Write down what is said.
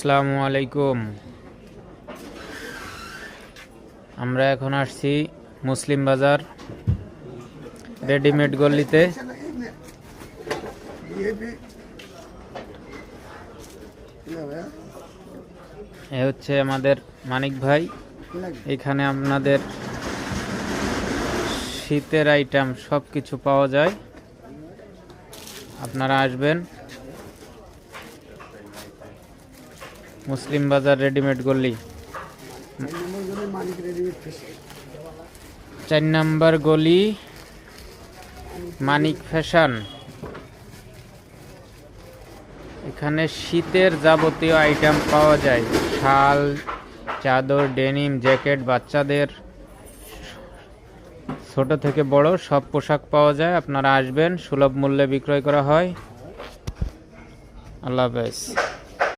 আসসালামু আলাইকুম। আমরা এখন আসছি মুসলিম বাজার রেডিমেড গলিতে। এ হচ্ছে আমাদের মানিক ভাই। এখানে আপনাদের শীতের আইটেম সব কিছু পাওয়া যায়, আপনারা আসবেন। মুসলিম বাজার রেডিমেড গলি, 4 নম্বর গলি, মানিক ফ্যাশন। এখানে শীতের যাবতীয় আইটেম পাওয়া যায়, শাল, চাদর, ডেনিম, জ্যাকেট, বাচ্চাদের ছোট থেকে বড় সব পোশাক পাওয়া যায়। আপনারা আসবেন, সুলভ মূল্যে বিক্রয় করা হয়। আল্লাহ হাফেজ।